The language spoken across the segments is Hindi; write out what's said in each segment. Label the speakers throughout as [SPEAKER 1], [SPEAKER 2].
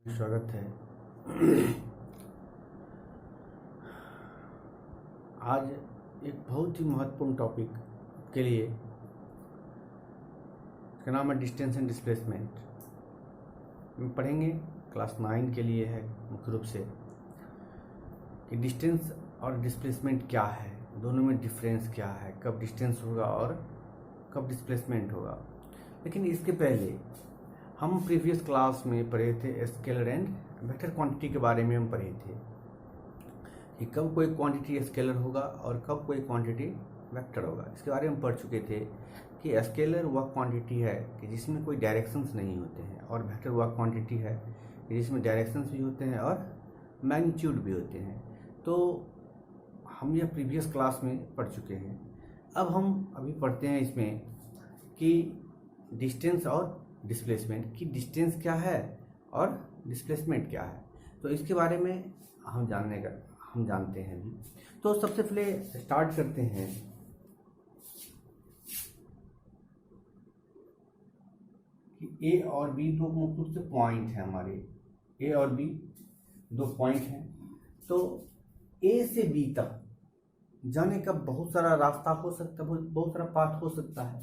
[SPEAKER 1] स्वागत है। आज एक बहुत ही महत्वपूर्ण टॉपिक के लिए, इसका नाम है डिस्टेंस एंड डिस्प्लेसमेंट। हम पढ़ेंगे, क्लास 9 के लिए है मुख्य रूप से, कि डिस्टेंस और डिस्प्लेसमेंट क्या है, दोनों में डिफरेंस क्या है, कब डिस्टेंस होगा और कब डिस्प्लेसमेंट होगा। लेकिन इसके पहले हम प्रीवियस क्लास में पढ़े थे स्केलर एंड वेक्टर क्वांटिटी के बारे में। हम पढ़े थे कि कब कोई क्वांटिटी स्केलर होगा और कब कोई क्वांटिटी वेक्टर होगा। इसके बारे में पढ़ चुके थे कि स्केलर वह क्वांटिटी है कि जिसमें कोई डायरेक्शंस नहीं होते हैं, और वेक्टर वह क्वांटिटी है कि जिसमें डायरेक्शंस भी होते हैं और मैग्नीट्यूड भी होते हैं। तो हम यह प्रीवियस क्लास में पढ़ चुके हैं। अब हम अभी पढ़ते हैं इसमें कि डिस्टेंस और डिस्प्लेसमेंट, की डिस्टेंस क्या है और डिस्प्लेसमेंट क्या है। तो इसके बारे में हम जानते हैं अभी। तो सबसे पहले स्टार्ट करते हैं कि ए और बी दो मुख्य रूप से पॉइंट हैं हमारे। ए और बी दो पॉइंट हैं। तो ए से बी तक जाने का बहुत सारा रास्ता हो सकता है, बहुत सारा पाथ हो सकता है।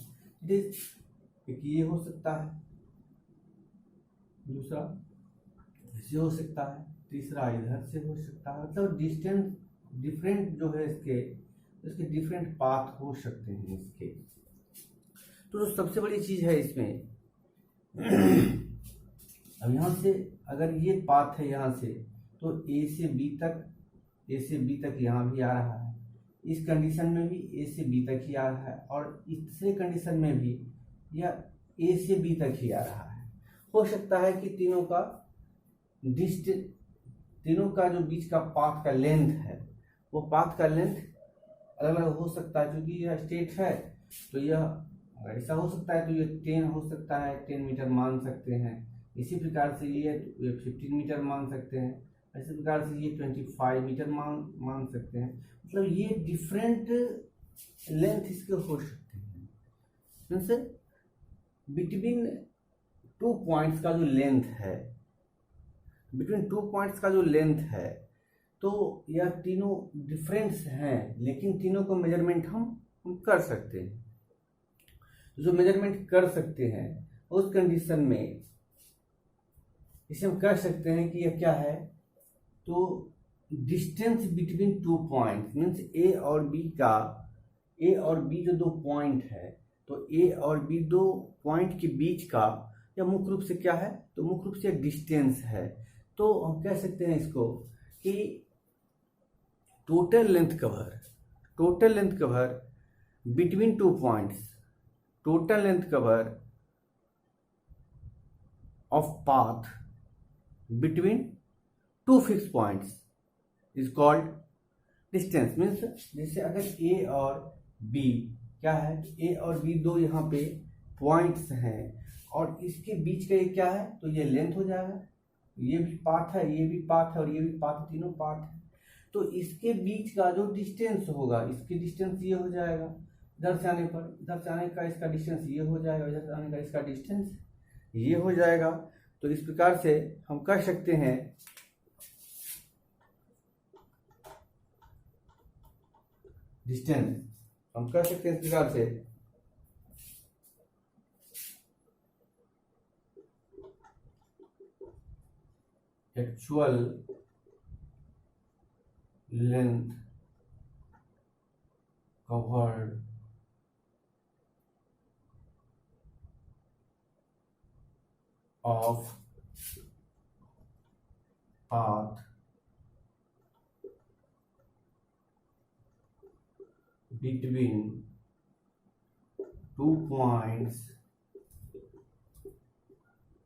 [SPEAKER 1] एक ये हो सकता है, दूसरा ऐसे हो सकता है, तीसरा इधर से हो सकता है। मतलब डिस्टेंस डिफरेंट जो है इसके डिफरेंट पाथ हो सकते हैं इसके। तो जो सबसे बड़ी चीज है इसमें, अब यहाँ से अगर ये पाथ है यहाँ से, तो ए से बी तक यहाँ भी आ रहा है। इस कंडीशन में भी ए से बी तक ही आ रहा है, और इस तीसरे कंडीशन में भी यह ए से बी तक ही आ रहा है। हो सकता है कि तीनों का जो बीच का पाथ का लेंथ है, वो पाथ का लेंथ अलग अलग हो सकता है। क्योंकि यह स्ट्रेट है तो यह अगर ऐसा हो सकता है तो ये 10 हो सकता है, 10 मीटर मान सकते हैं। इसी प्रकार से ये 15 मीटर मान सकते हैं। इसी प्रकार से ये 25 मीटर मान सकते हैं। मतलब ये डिफरेंट लेंथ इसके हो सकते हैं। मीन्स बिटवीन टू पॉइंट्स का जो लेंथ है, तो यह तीनों डिफरेंस हैं, लेकिन तीनों को मेजरमेंट हम कर सकते हैं। जो मेजरमेंट कर सकते हैं उस कंडीशन में इसे हम कह सकते हैं कि यह क्या है, तो distance between two points means A और बी जो दो पॉइंट है, तो ए और बी दो पॉइंट के बीच का यह मुख्य रूप से क्या है, तो मुख्य रूप से डिस्टेंस है। तो हम कह सकते हैं इसको कि total length cover between two points, total length cover of path between two fix points is called distance. Means जैसे अगर ए और बी क्या है, ए और बी दो यहाँ पे पॉइंट्स हैं, और इसके बीच का ये क्या है, तो ये लेंथ हो जाएगा। ये भी पाथ है, ये भी पाथ है, और ये भी पाथ, तीनों पाथ है। तो इसके बीच का जो डिस्टेंस होगा, इसकी डिस्टेंस ये हो जाएगा। इधर से आने का इसका डिस्टेंस ये हो जाएगा, इधर से आने का इसका डिस्टेंस ये हो जाएगा। तो इस प्रकार से हम कह सकते हैं डिस्टेंस, हम कह सकते हैं इस प्रकार से actual length covered of path between two points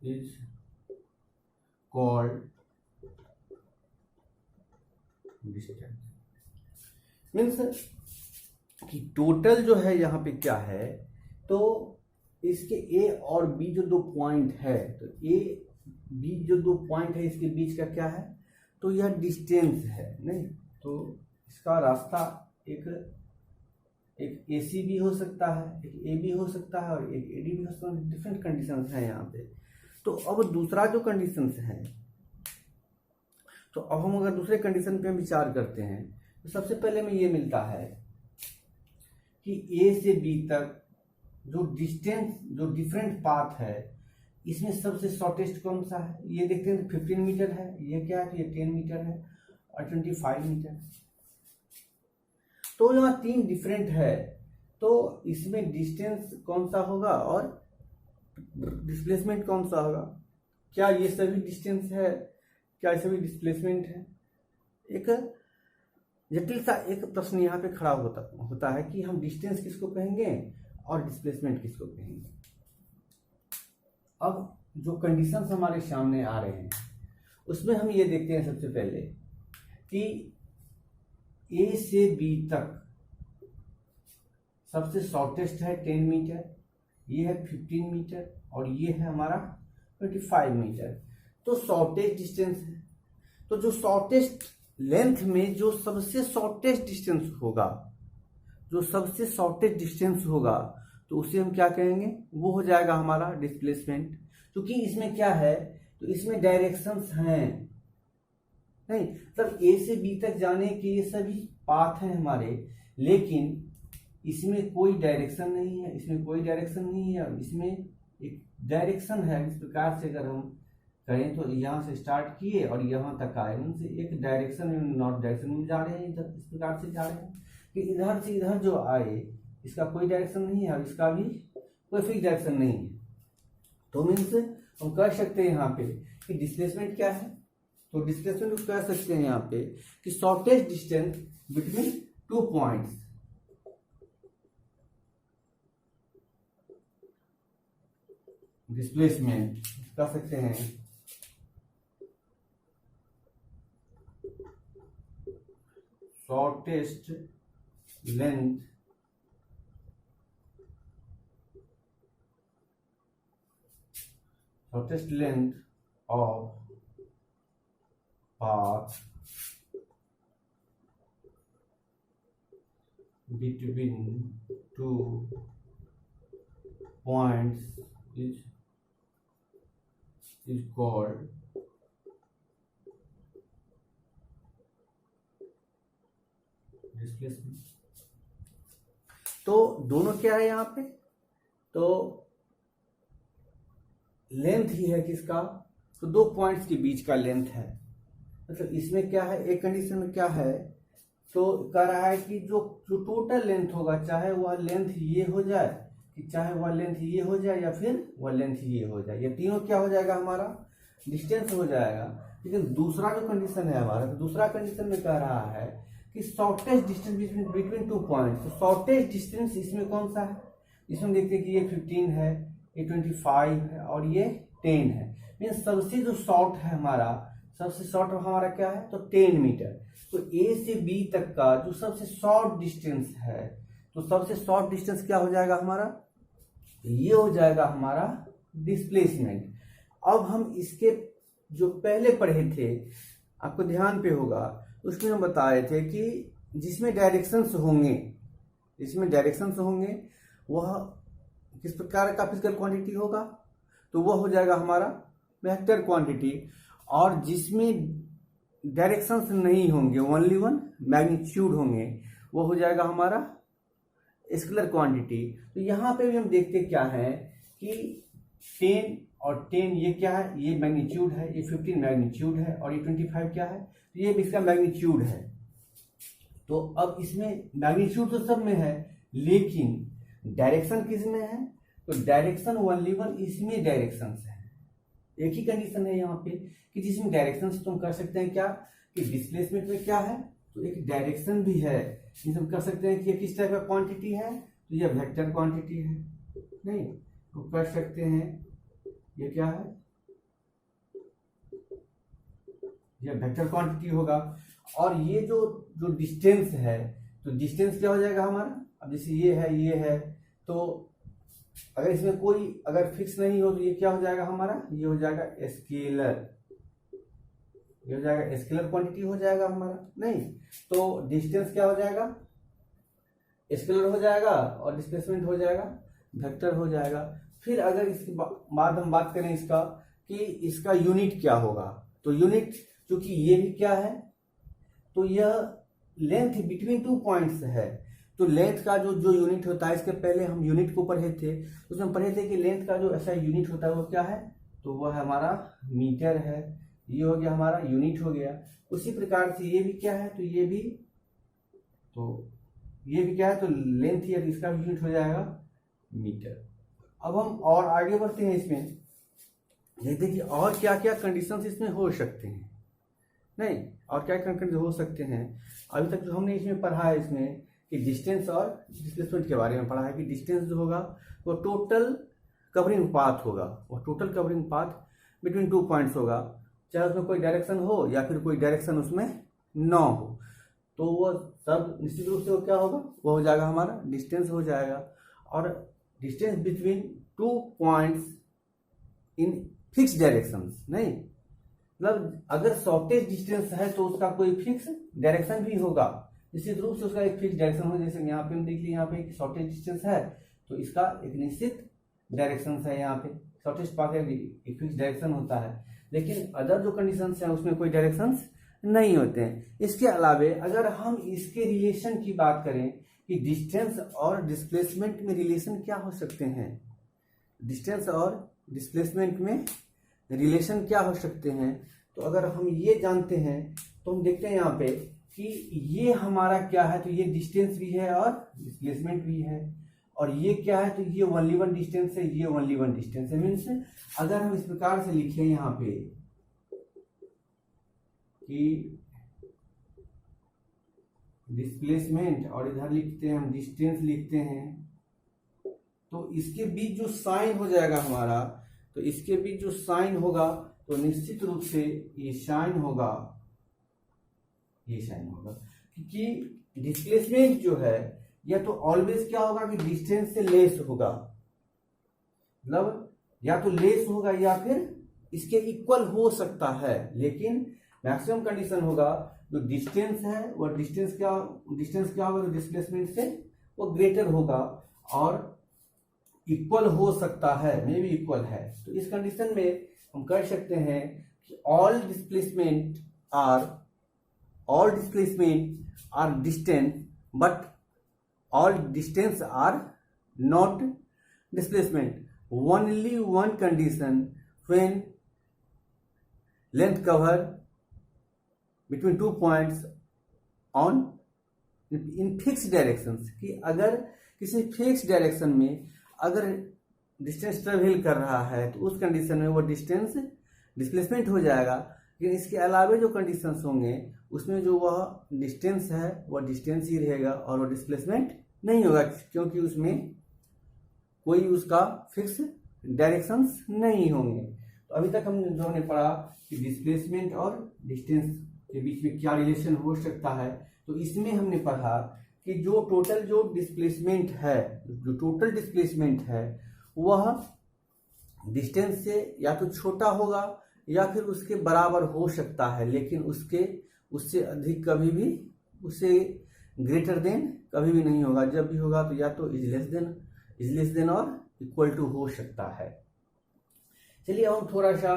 [SPEAKER 1] is called distance। Means कि टोटल जो है यहाँ पे क्या है, तो इसके ए और बी जो दो पॉइंट है, तो ए बी जो दो पॉइंट है इसके बीच का क्या है, तो यह डिस्टेंस है। नहीं तो इसका रास्ता एक ए सी भी हो सकता है, एक ए बी हो सकता है, और एक ए डी भी हो सकता है। डिफरेंट कंडीशंस हैं यहाँ पे। तो अब दूसरा जो कंडीशंस है, तो अब हम अगर दूसरे कंडीशन पे विचार करते हैं तो सबसे पहले हमें ये मिलता है कि ए से बी तक जो डिस्टेंस, जो डिफरेंट पाथ है, इसमें सबसे शॉर्टेस्ट कौन सा है? ये देखते हैं 15 मीटर है, ये क्या है? तो ये 10 मीटर है और 25 मीटर। तो यहाँ 3 डिफरेंट है, तो इसमें डिस्टेंस कौन सा होगा और डिस्प्लेसमेंट कौन सा होगा? क्या ये सभी डिस्टेंस है? क्या ये सभी डिस्प्लेसमेंट है? एक जटिल सा एक प्रश्न यहाँ पे खड़ा होता है कि हम डिस्टेंस किसको कहेंगे और डिस्प्लेसमेंट किसको कहेंगे। अब जो कंडीशंस हमारे सामने आ रहे हैं उसमें हम ये देखते हैं सबसे पहले कि ए से बी तक सबसे शॉर्टेस्ट है 10 मीटर, ये है 15 मीटर और ये है हमारा 25 मीटर। तो शॉर्टेस्ट डिस्टेंस है, तो जो शॉर्टेस्ट लेंथ में जो सबसे शॉर्टेस्ट डिस्टेंस होगा, जो सबसे शॉर्टेस्ट डिस्टेंस होगा, तो उसे हम क्या कहेंगे? वो हो जाएगा हमारा डिस्प्लेसमेंट। क्योंकि इसमें क्या है, तो इसमें डायरेक्शंस हैं, नहीं मतलब ए से बी तक जाने के ये सभी पाथ हैं हमारे, लेकिन इसमें कोई डायरेक्शन नहीं है, इसमें कोई डायरेक्शन नहीं है और इसमें एक डायरेक्शन है। इस प्रकार से अगर हम करें तो यहाँ से स्टार्ट किए और यहाँ तक आए, उनसे एक डायरेक्शन में, नॉर्थ डायरेक्शन में जा रहे हैं, इधर इस प्रकार से जा रहे हैं कि इधर से इधर जो आए इसका कोई डायरेक्शन नहीं है और इसका भी कोई फिक्स डायरेक्शन नहीं है। तो मीन्स हम कह सकते हैं यहाँ पे कि डिस्प्लेसमेंट क्या है, तो डिस्प्लेसमेंट कह सकते हैं यहाँ पे कि shortest distance between 2 points. Displacement कह सकते हैं shortest length of path between 2 points is called displacement. तो दोनों क्या है यहाँ पे, तो लेंथ ही है किसका, तो 2 पॉइंट्स के बीच का लेंथ है। मतलब इसमें क्या है, एक कंडीशन में क्या है, तो कह रहा है कि जो टोटल लेंथ होगा, चाहे वह लेंथ ये हो जाए, कि चाहे वह लेंथ ये हो जाए या फिर वह लेंथ ये हो जाए, ये तीनों क्या हो जाएगा हमारा डिस्टेंस हो जाएगा। लेकिन दूसरा जो कंडीशन है हमारा, तो दूसरा कंडीशन में कह रहा है कि शॉर्टेस्ट डिस्टेंस बिटवीन 2 पॉइंट्स। तो शॉर्टेस्ट डिस्टेंस इसमें कौन सा है, इसमें देखते हैं कि ये 15 है, ये 25 है और ये 10 है। मीन्स सबसे जो शॉर्ट है हमारा, सबसे शॉर्ट हमारा क्या है, तो 10 मीटर। तो ए से बी तक का जो सबसे शॉर्ट डिस्टेंस है, तो सबसे शॉर्ट डिस्टेंस क्या हो जाएगा हमारा, ये हो जाएगा हमारा डिस्प्लेसमेंट। अब हम इसके जो पहले पढ़े थे, आपको ध्यान पे होगा, उसमें हम बताए थे कि जिसमें डायरेक्शंस होंगे, इसमें डायरेक्शंस होंगे, वह किस प्रकार का फिजिकल क्वांटिटी होगा, तो वह हो जाएगा हमारा वेक्टर क्वांटिटी। और जिसमें डायरेक्शंस नहीं होंगे, ओनली वन मैग्नीट्यूड होंगे, वो हो जाएगा हमारा स्केलर क्वांटिटी। तो यहाँ पे भी हम देखते क्या है कि 10 और 10 ये क्या है, ये मैग्नीट्यूड है, ये 15 मैग्नीट्यूड है और ये 25 क्या है, तो ये भी इसका मैग्नीट्यूड है। तो अब इसमें मैग्नीट्यूड तो सब में है, लेकिन डायरेक्शन किस में है, तो डायरेक्शन ओनली वन इसमें डायरेक्शन है। एक ही कंडीशन है यहाँ पे कि जिसमें डायरेक्शन से तुम कर सकते हैं क्या, कि डिस्प्लेसमेंट में क्या है, तो एक डायरेक्शन भी है, जिसे हम कह सकते हैं कि ये किस टाइप का क्वांटिटी है, तो ये वेक्टर क्वांटिटी है, नहीं तो कर सकते हैं ये क्या है, ये वेक्टर क्वांटिटी होगा। और ये जो डिस्टेंस है, तो डिस्टेंस क्या हो जाएगा हमारा, अब जैसे ये है, तो अगर इसमें कोई अगर फिक्स नहीं हो तो ये क्या हो जाएगा हमारा, ये हो जाएगा स्केलर, ये हो जाएगा स्केलर क्वांटिटी हो जाएगा हमारा, नहीं तो डिस्टेंस क्या हो जाएगा, स्केलर हो जाएगा और डिस्प्लेसमेंट हो जाएगा वेक्टर हो जाएगा। फिर अगर इसके बाद हम बात करें इसका कि इसका यूनिट क्या होगा, तो यूनिट क्योंकि ये भी क्या है, तो यह लेंथ बिटवीन 2 पॉइंट्स है। तो लेंथ का जो जो यूनिट होता है, इसके पहले हम यूनिट को पढ़े थे, उसमें पढ़े थे कि लेंथ का जो ऐसा यूनिट होता है वो क्या है, तो वह हमारा मीटर है। ये हो गया हमारा यूनिट हो गया। उसी प्रकार से ये भी क्या है, तो ये भी क्या है, तो लेंथ या इसका भी यूनिट हो जाएगा मीटर। अब हम और आगे बढ़ते हैं इसमें, देखते हैं कि और क्या क्या कंडीशंस इसमें हो सकते हैं, नहीं और क्या क्या कंडीशन हो सकते हैं। अभी तक जो हमने इसमें पढ़ा है, इसमें कि डिस्टेंस और डिस्प्लेसमेंट के बारे में पढ़ा है कि डिस्टेंस जो होगा वो टोटल कवरिंग पाथ होगा, वो total covering path between 2 points होगा, चाहे उसमें कोई डायरेक्शन हो या फिर कोई डायरेक्शन उसमें न हो, तो वो सब निश्चित रूप से वो क्या होगा, वो हो जाएगा हमारा डिस्टेंस हो जाएगा। और distance between 2 points in fix directions, नहीं मतलब अगर शॉर्टेज डिस्टेंस है तो उसका कोई फिक्स डायरेक्शन भी होगा, निश्चित रूप से उसका एक फिक्स डायरेक्शन होगा। जैसे यहाँ पे हम देख लिए, यहाँ पे एक शॉर्टेज डिस्टेंस है तो इसका एक निश्चित डायरेक्शन है, यहाँ पे शॉर्टेस्ट पाथ है, एक फिक्स डायरेक्शन होता है। लेकिन अदर जो कंडीशंस हैं उसमें कोई डायरेक्शंस नहीं होते हैं। इसके अलावे अगर हम इसके रिलेशन की बात करें कि डिस्टेंस और डिस्प्लेसमेंट में रिलेशन क्या हो सकते हैं, डिस्टेंस और डिस्प्लेसमेंट में रिलेशन क्या हो सकते हैं, तो अगर हम ये जानते हैं तो हम देखते हैं यहाँ पे कि ये हमारा क्या है, तो ये डिस्टेंस भी है और डिस्प्लेसमेंट भी है, और ये क्या है, तो ये ओनली वन डिस्टेंस है, ये ओनली वन डिस्टेंस है। मीन्स अगर हम इस प्रकार से लिखें यहाँ पे कि डिस्प्लेसमेंट और इधर लिखते हैं हम डिस्टेंस लिखते हैं, तो इसके बीच जो साइन हो जाएगा हमारा, तो इसके बीच जो साइन होगा तो निश्चित रूप से ये साइन होगा, ये साइन होगा, क्योंकि डिस्प्लेसमेंट जो है या तो ऑलवेज क्या होगा कि डिस्टेंस से लेस होगा, मतलब या तो लेस होगा या फिर इसके इक्वल हो सकता है, लेकिन मैक्सिमम कंडीशन होगा जो डिस्टेंस है वो डिस्टेंस क्या होगा, तो डिस्प्लेसमेंट से वो ग्रेटर होगा और इक्वल हो सकता है, मे बी इक्वल है। तो इस कंडीशन में हम कह सकते हैं कि all displacement are distance but all distance are not displacement. Only one condition when length cover between 2 points on in fixed directions, कि अगर किसी फिक्स डायरेक्शन में अगर डिस्टेंस ट्रेवल कर रहा है तो उस कंडीशन में वो डिस्टेंस डिस्प्लेसमेंट हो जाएगा। लेकिन इसके अलावा जो कंडीशंस होंगे उसमें जो वह डिस्टेंस है वह डिस्टेंस ही रहेगा और वो डिस्प्लेसमेंट नहीं होगा, क्योंकि उसमें कोई उसका फिक्स डायरेक्शंस नहीं होंगे। तो अभी तक हमने पढ़ा कि डिस्प्लेसमेंट और डिस्टेंस के बीच में क्या रिलेशन हो सकता है। तो इसमें हमने पढ़ा कि जो टोटल डिस्प्लेसमेंट है वह डिस्टेंस से या तो छोटा होगा या फिर उसके बराबर हो सकता है, लेकिन उससे अधिक कभी भी, उससे ग्रेटर देन कभी भी नहीं होगा। जब भी होगा तो या तो इज लेस देन और इक्वल टू हो सकता है। चलिए अब हम थोड़ा सा,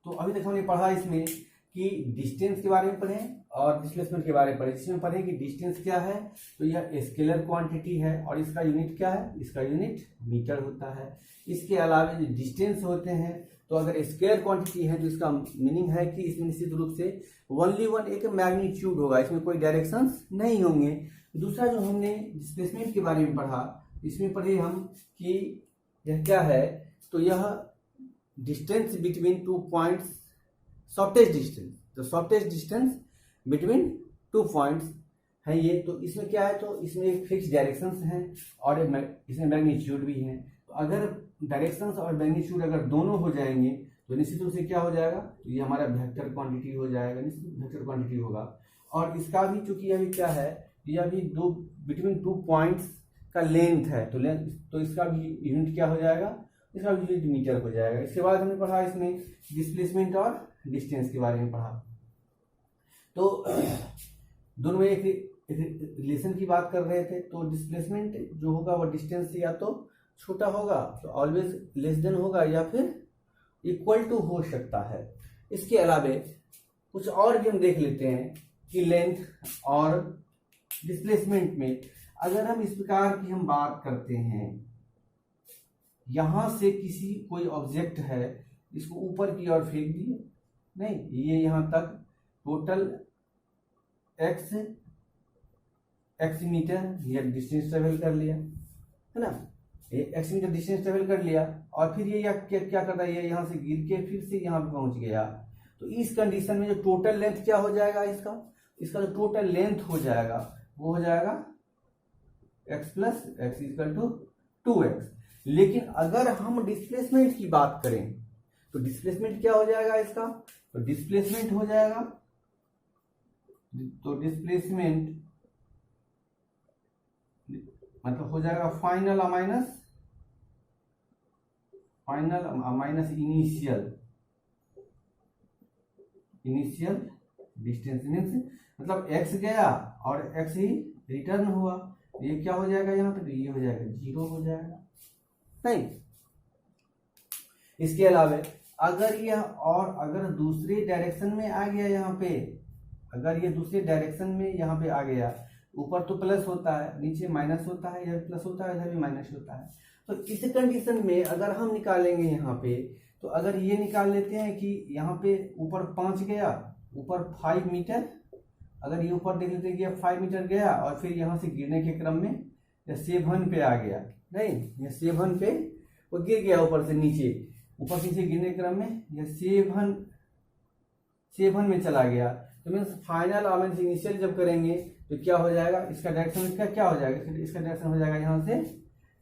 [SPEAKER 1] तो अभी तक हमने पढ़ा इसमें कि डिस्टेंस के बारे में पढ़े और डिस्प्लेसमेंट के बारे में पढ़े। जिसमें पढ़े कि डिस्टेंस क्या है, तो यह स्केलर क्वांटिटी है और इसका यूनिट क्या है, इसका यूनिट मीटर होता है। इसके अलावा जो डिस्टेंस होते हैं, तो अगर स्केलर क्वांटिटी है तो इसका मीनिंग है कि इसमें निश्चित रूप से ओनली वन एक मैग्नीट्यूड होगा, इसमें कोई डायरेक्शंस नहीं होंगे। दूसरा जो हमने डिस्प्लेसमेंट के बारे में पढ़ा, इसमें पढ़े हम कि यह क्या है, तो यह distance between 2 points, shortest distance, तो शॉर्टेस्ट डिस्टेंस बिटवीन 2 पॉइंट्स है ये। तो इसमें क्या है, तो इसमें एक फिक्स डायरेक्शंस हैं और इसमें मैग्नीट्यूड भी है। तो अगर डायरेक्शंस और मैग्नीट्यूड अगर दोनों हो जाएंगे तो निश्चित रूप से क्या हो जाएगा, तो ये हमारा वेक्टर क्वांटिटी हो जाएगा, निश्चित वेक्टर क्वांटिटी होगा। और इसका भी चूंकि यह भी क्या है, यह भी बिटवीन 2 पॉइंट्स का लेंथ है, तो इसका भी यूनिट क्या हो जाएगा, इसका भी यूनिट मीटर हो जाएगा। इसके बाद हमने पढ़ा इसमें डिस्प्लेसमेंट और डिस्टेंस के बारे में पढ़ा। तो दोनों में एक रिलेशन की बात कर रहे थे। तो डिस्प्लेसमेंट जो होगा वो डिस्टेंस से या तो छोटा होगा, तो ऑलवेज लेस देन होगा, या फिर इक्वल टू हो सकता है। इसके अलावे कुछ और भी हम देख लेते हैं कि लेंथ और डिस्प्लेसमेंट में अगर हम इस प्रकार की हम बात करते हैं, यहां से किसी कोई ऑब्जेक्ट है, इसको ऊपर की ओर फेंक दिए, नहीं, ये यहां तक टोटल एक्स मीटर या डिस्टेंस ट्रेवल कर लिया, है ना, ये एक्स मीटर डिस्टेंस ट्रेवल कर लिया, और फिर ये क्या करता है, ये यहां से गिर के फिर से यहां पे पहुंच गया। तो इस कंडीशन में जो टोटल लेंथ क्या हो जाएगा, इसका जो टोटल लेंथ हो जाएगा वो हो जाएगा x plus x equal to 2x। लेकिन अगर हम डिस्प्लेसमेंट की बात करें तो डिस्प्लेसमेंट क्या हो जाएगा इसका, तो डिस्प्लेसमेंट हो जाएगा, तो डिस्प्लेसमेंट मतलब हो जाएगा final minus initial distance, means मतलब x गया और x ही रिटर्न हुआ, ये क्या हो जाएगा यहाँ पे, तो ये हो जाएगा 0 हो जाएगा। नहीं, इसके अलावा अगर यह और अगर दूसरे डायरेक्शन में आ गया, यहाँ पे अगर ये दूसरे डायरेक्शन में यहाँ पे आ गया, ऊपर तो प्लस होता है, नीचे माइनस होता है, इधर प्लस होता है, इधर भी माइनस होता है। तो इस कंडीशन में अगर हम निकालेंगे यहाँ पे, तो अगर ये निकाल लेते हैं कि यहाँ पे ऊपर 5 गया, ऊपर 5 मीटर, अगर ये ऊपर देख लेते हैं कि 5 मीटर गया और फिर यहाँ से गिरने के क्रम में या 7 पे आ गया, नहीं, ये 7 पे वो गिर गया, ऊपर से नीचे गिरने के क्रम में या 7 में चला गया, तो मीन्स फाइनल और मीन्स इनिशियल जब करेंगे तो क्या हो जाएगा, इसका डायरेक्शन इसका क्या हो जाएगा, इसका डायरेक्शन हो जाएगा यहाँ से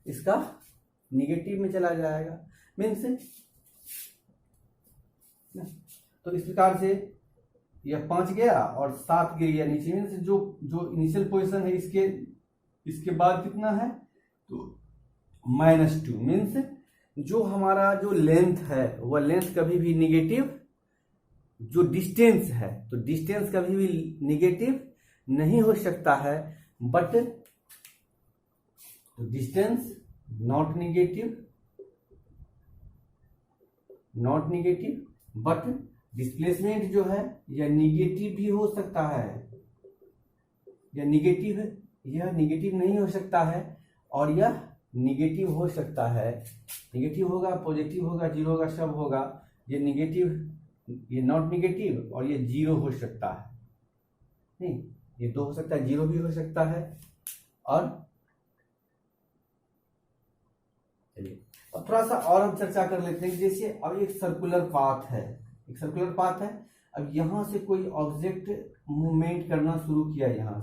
[SPEAKER 1] इसका निगेटिव में चला जाएगा, मीन्स तो इस प्रकार से यह 5 गया और 7 गिर गया नीचे, मीन्स जो इनिशियल पोजीशन है इसके बाद कितना है, तो -2, मीन्स जो हमारा जो लेंथ है वह लेंथ कभी भी निगेटिव, जो डिस्टेंस है तो डिस्टेंस कभी भी निगेटिव नहीं हो सकता है, but distance not negative but displacement जो है यह निगेटिव भी हो सकता है, यह निगेटिव नहीं हो सकता है, और यह निगेटिव हो सकता है, निगेटिव होगा, पॉजिटिव होगा, 0 होगा, सब होगा, ये निगेटिव, ये नॉट निगेटिव, और ये 0 हो सकता है, नहीं, ये 2 हो सकता है, 0 भी हो सकता है। और चलिए अब थोड़ा सा और हम चर्चा कर लेते हैं, जैसे अब एक सर्कुलर पाथ है, अब यहां से कोई ऑब्जेक्ट मूवमेंट करना शुरू किया, यहां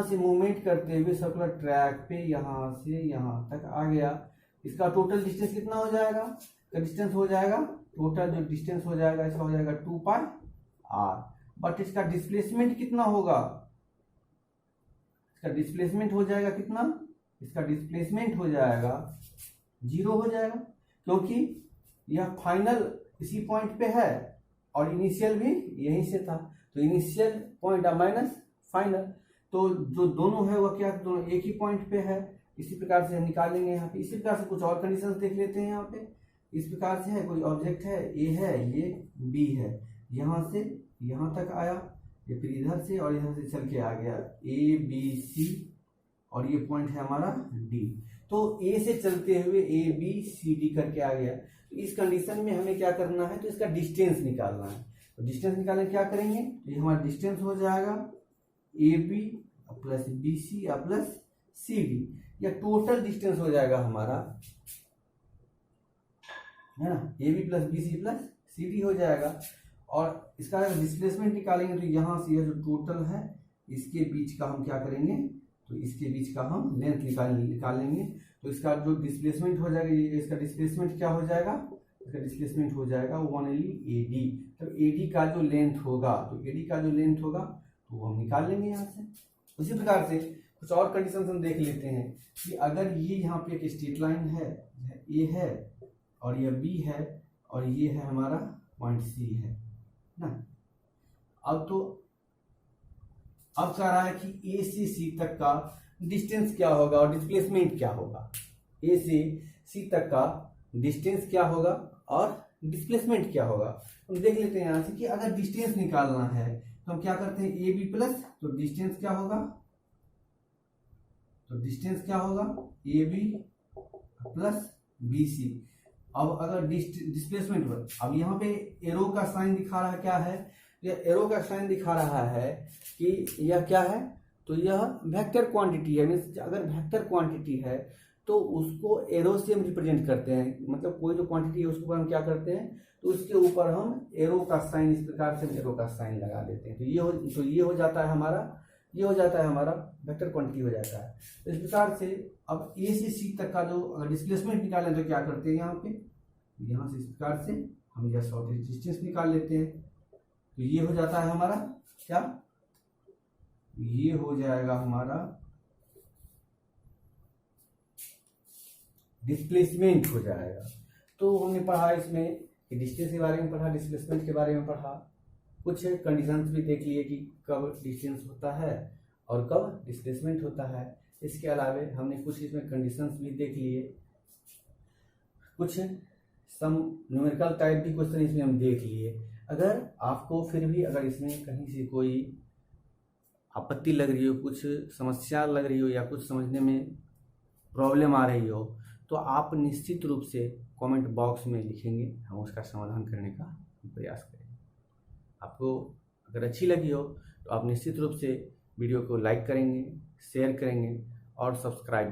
[SPEAKER 1] से मूवमेंट करते हुए सर्कुलर ट्रैक पे यहां से यहां तक आ गया, इसका टोटल डिस्टेंस कितना हो जाएगा, डिस्टेंस हो जाएगा, टोटल जो डिस्टेंस हो जाएगा इसका हो जाएगा 2πr, बट इसका डिस्प्लेसमेंट कितना होगा, इसका डिस्प्लेसमेंट हो जाएगा कितना, इसका डिस्प्लेसमेंट हो जाएगा 0 हो जाएगा, क्योंकि यह फाइनल इसी पॉइंट पे है और इनिशियल भी यहीं से था, तो इनिशियल पॉइंट माइनस फाइनल, तो जो दोनों है वह क्या, दोनों एक ही पॉइंट पे है। इसी प्रकार से हम निकालेंगे यहाँ पे, इसी प्रकार से कुछ और कंडीशंस देख लेते हैं। यहाँ पे इस प्रकार से है, कोई ऑब्जेक्ट है, ए है, ये बी है, यहाँ से यहाँ तक आया, ये फिर इधर से और इधर से चल के आ गया ए बी सी, और ये पॉइंट है हमारा डी, तो ए से चलते हुए ए बी सी डी करके आ गया। तो इस कंडीशन में हमें क्या करना है, तो इसका डिस्टेंस निकालना है, तो डिस्टेंस निकालने क्या करेंगे, तो ये हमारा डिस्टेंस हो जाएगा A B plus B C plus C D, या टोटल डिस्टेंस हो जाएगा हमारा, है ना, A B plus B C plus C D हो जाएगा। और इसका डिस्प्लेसमेंट निकालेंगे तो यहाँ से यह जो टोटल है इसके बीच का हम क्या करेंगे, तो इसके बीच का हम लेंथ निकाल लेंगे, तो इसका जो डिस्प्लेसमेंट हो जाएगा, ये इसका डिस्प्लेसमेंट क्या हो जाएगा, इसका डिस्प्लेसमेंट हो जाएगा ओनली ए डी, तो ए डी का जो लेंथ होगा, तो ए डी का जो लेंथ होगा तो वो हम निकाल लेंगे यहाँ से। उसी प्रकार से कुछ और कंडीशन हम देख लेते हैं कि अगर ये यहाँ पे एक स्ट्रेट लाइन है, ए है और यह बी है और ये है हमारा पॉइंट सी है ना, अब कह रहा है कि ए से सी तक का डिस्टेंस क्या होगा और डिस्प्लेसमेंट क्या होगा, ए से सी तक का डिस्टेंस क्या होगा और डिस्प्लेसमेंट क्या होगा। हम देख लेते हैं यहाँ से कि अगर डिस्टेंस निकालना है तो हम क्या करते हैं, ए बी प्लस, तो डिस्टेंस क्या होगा, A B plus B C. अब अगर डिस्प्लेसमेंट पर, अब यहाँ पे एरो का साइन दिखा रहा क्या है, यह एरो का साइन दिखा रहा है कि यह क्या है, तो यह वेक्टर क्वांटिटी है। मीन्स अगर वेक्टर क्वांटिटी है तो उसको एरो से हम रिप्रेजेंट करते हैं, मतलब कोई जो क्वांटिटी है उसको हम क्या करते हैं, तो उसके ऊपर हम एरो का साइन, इस प्रकार से एरो का साइन लगा देते हैं। तो ये हो जाता है हमारा वेक्टर क्वांटिटी हो जाता है। तो इस प्रकार से अब ए से सी तक का जो अगर डिस्प्लेसमेंट निकालें तो क्या करते हैं, यहाँ से इस प्रकार से हम यह शॉर्टेज डिस्टेंस निकाल लेते हैं। तो ये हो जाता है हमारा क्या, ये हो जाएगा हमारा डिस्प्लेसमेंट हो जाएगा। तो हमने पढ़ा इसमें कि डिस्टेंस के बारे में पढ़ा, डिस्प्लेसमेंट के बारे में पढ़ा, कुछ कंडीशंस भी देख लिए कि कब डिस्टेंस होता है और कब डिस्प्लेसमेंट होता है। इसके अलावा हमने कुछ इसमें कंडीशंस भी देख लिए, कुछ सम न्यूमेरिकल टाइप भी क्वेश्चन इसमें हम देख लिए। अगर आपको फिर भी अगर इसमें कहीं से कोई आपत्ति लग रही हो, कुछ समस्या लग रही हो या कुछ समझने में प्रॉब्लम आ रही हो, तो आप निश्चित रूप से कमेंट बॉक्स में लिखेंगे, हम उसका समाधान करने का प्रयास करेंगे। आपको अगर अच्छी लगी हो तो आप निश्चित रूप से वीडियो को लाइक करेंगे, शेयर करेंगे और सब्सक्राइब